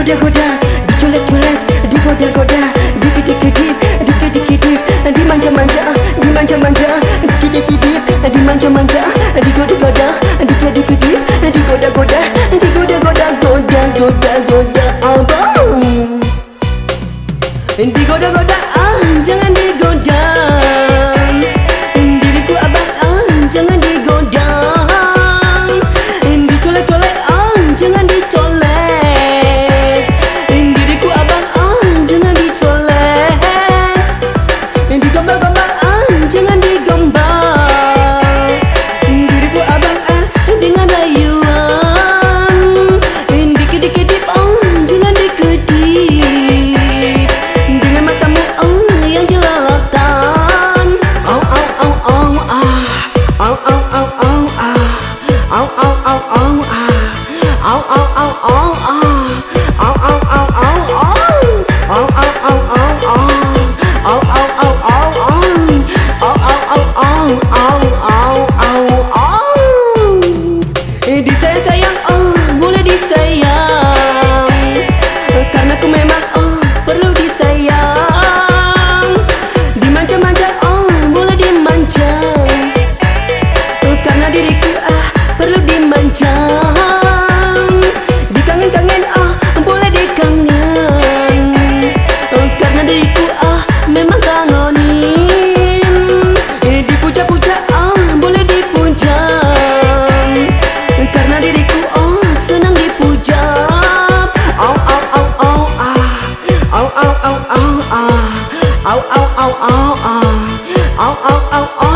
digoda-goda, dicolek-colek, digoda-goda, dikit-dikit, dikit-dikit, dimanja-manja, dimanja-manja, dikit-dikit, dimanja-manja, digoda-goda, dikit-dikit, digoda-goda, digoda-goda, goda-goda-goda, abang. Digoda-goda, jangan digoda. Diriku abang, jangan digoda. Dicolek-colek, jangan dicolek. Diriku abang, jangan dicolek. Digombal-gombal, jangan digombal. Diriku abang, dengan rayuan. Dikit-dikit, jangan dikedip. Dengan matamu yang jelalatan. Au au au au ah. Au au au au ah. Au au au au ah. Au au au au ah. Au au au au ah. Au au au au ah. Au au au au ah. Au au au au au au au au. Disayang sayang, boleh disayang. Karena ku memang perlu disayang. Dimanja-manja, boleh dimanja. Karena diriku perlu dimanja. Dikangen-kangen, boleh dikangen. Karena diriku memang kangenin. Dipuja-puja, boleh dipuja. Karena diriku senang dipuja. Au au au au ah. Au au au au ah. Au au au au ah. Au au au au